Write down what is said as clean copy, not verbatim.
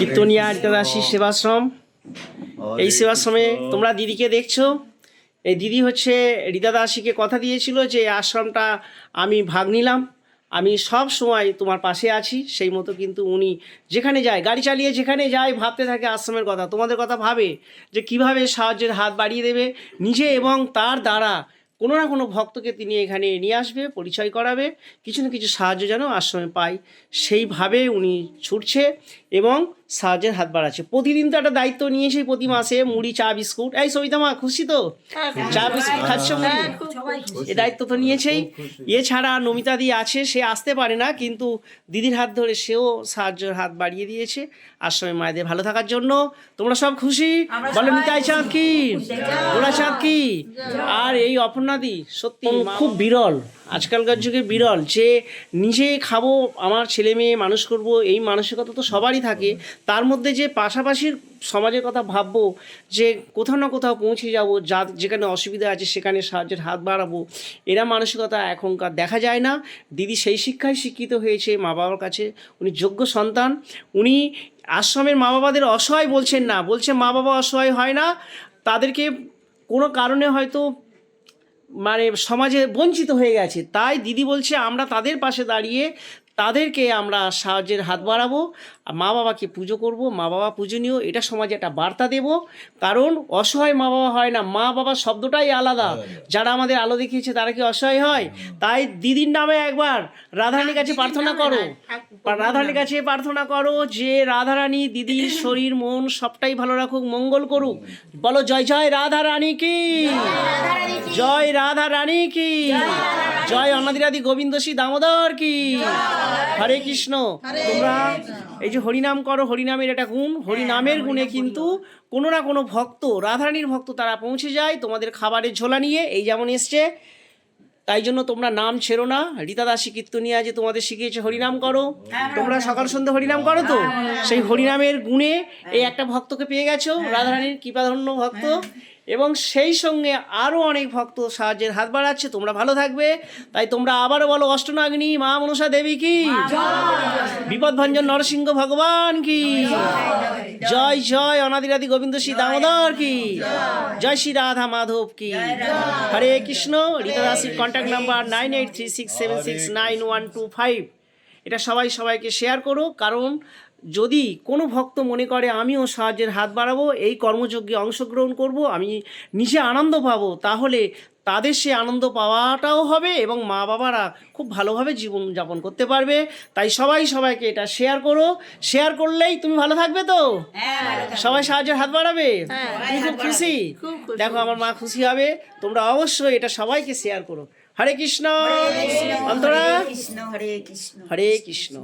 কীর্তনিয়া রিতাদাসী সেবাশ্রম। এই সেবাশ্রমে তোমরা দিদিকে দেখছো। এই দিদি হচ্ছে রিতাদাসীকে কথা দিয়েছিল যে এই আশ্রমটা আমি ভাগ নিলাম, আমি সব সময় তোমার পাশে আছি। সেই মতো কিন্তু উনি যেখানে যায়, গাড়ি চালিয়ে যেখানে যায়, ভাবতে থাকে আশ্রমের কথা, তোমাদের কথা ভাবে যে কিভাবে সাহায্যের হাত বাড়িয়ে দেবে নিজে এবং তার দ্বারা কোনো না কোনো ভক্তকে তিনি এখানে নিয়ে আসবে, পরিচয় করাবে, কিছু না কিছু সাহায্য যেন আশ্রমে পাই, সেইভাবে উনি ছুটছে এবং সাহায্যের হাত বাড়াচ্ছে। প্রতিদিন তো একটা দায়িত্ব নিয়েছেই, প্রতি মাসে মুড়ি, চা, বিস্কুট। এই সবিতা মা খুশি তো? চা বিস্কুট খাচ্ছ? এ দায়িত্ব তো নিয়েছেই। এছাড়া নমিতা দি আছে, সে আসতে পারে না, কিন্তু দিদির হাত ধরে সেও সাহায্যের হাত বাড়িয়ে দিয়েছে আশ্রমে মায়েদের ভালো থাকার জন্য। তোমরা সব খুশি? বলো নিতাই চাঁদ কি, গোড়া চাঁদ কি। আর এই অপর্ণাদি সত্যি খুব বিরল, আজকালকার যুগে বিরল, যে নিজে খাবো, আমার ছেলে মেয়ে মানুষ করব, এই মানসিকতা তো সবারই থাকে। তার মধ্যে যে পাশাপাশি সমাজের কথা ভাববো, যে কোথাও না কোথাও পৌঁছে যাবো, যেখানে অসুবিধা আছে সেখানে সাহায্যের হাত বাড়াবো, এরা মানসিকতা এখনকার দেখা যায় না। দিদি সেই শিক্ষায় শিক্ষিত হয়েছে মা বাবার কাছে, উনি যোগ্য সন্তান। উনি আশ্রমের মা বাবাদের অসহায় বলছেন না, বলছে মা বাবা অসহায় হয় না, তাদেরকে কোনো কারণে হয়তো মানে সমাজে বঞ্চিত হয়ে গেছে, তাই দিদি বলছে আমরা তাদের পাশে দাঁড়িয়ে তাদেরকে আমরা সাহায্যের হাত বাড়াবো, মা বাবাকে পুজো করব, মা বাবা পূজনীয়, এটা সমাজে একটা বার্তা দেব। কারণ অসহায় মা বাবা হয় না, মা বাবা শব্দটাই আলাদা। যারা আমাদের আলো দেখিয়েছে তারা কি অসহায় হয়? তাই দিদির নামে একবার রাধারানীর কাছে প্রার্থনা করো, রাধারানীর কাছে প্রার্থনা করো যে রাধারানী দিদির শরীর মন সবটাই ভালো রাখুক, মঙ্গল করুক। বলো জয় জয় রাধারানী কি, জয় রাধা রানী কি, জয় অনাদিরাদি গোবিন্দ শ্রী দামোদর কি। হরে কৃষ্ণ। তোমরা এই যে হরিনাম করো, হরিনামের একটা গুণ, হরিনামের গুণে কিন্তু কোনো না কোনো ভক্ত, রাধারানীর ভক্ত, তারা পৌঁছে যায় তোমাদের খাবারের ঝোলা নিয়ে, এই যেমন এসছে। তাই জন্য তোমরা নাম ছেড়ো না। রীতাদাসী কীর্তনিয়া যে তোমাদের শিখিয়েছে হরিনাম করো, তোমরা সকাল সন্ধ্যা হরিনাম করো তো, সেই হরিনামের গুণে এই একটা ভক্তকে পেয়ে গেছো, রাধারানীর কৃপাধন্য ভক্ত, এবং সেই সঙ্গে আরও অনেক ভক্ত সাহায্যের হাত বাড়াচ্ছে। তোমরা ভালো থাকবে। তাই তোমরা আবারও বলো অষ্টনাগিনী মা মনসা দেবী কি, বিপদভঞ্জন নরসিংহ ভগবান কি, জয় জয় অনাদিরাদি গোবিন্দ শ্রী দামোদর কি, জয় শ্রী রাধা মাধব কি। হরে কৃষ্ণ। রীতাদাসীর কন্ট্যাক্ট নাম্বার 9836769125। এটা সবাইকে শেয়ার করো, কারণ যদি কোনো ভক্ত মনে করে আমিও সাহায্যের হাত বাড়াবো, এই কর্মযজ্ঞে অংশগ্রহণ করব, আমি নিজে আনন্দ পাবো, তাহলে তাদের সে আনন্দ পাওয়াটাও হবে এবং মা বাবারা খুব ভালোভাবে জীবনযাপন করতে পারবে। তাই সবাইকে এটা শেয়ার করো। শেয়ার করলেই তুমি ভালো থাকবে তো, সবাই সাহায্যের হাত বাড়াবে। তুমি খুব খুশি, দেখো আমার মা খুশি হবে। তোমরা অবশ্যই এটা সবাইকে শেয়ার করো। হরে কৃষ্ণ। অন্তরা, হরে কৃষ্ণ, হরে কৃষ্ণ, হরে কৃষ্ণ।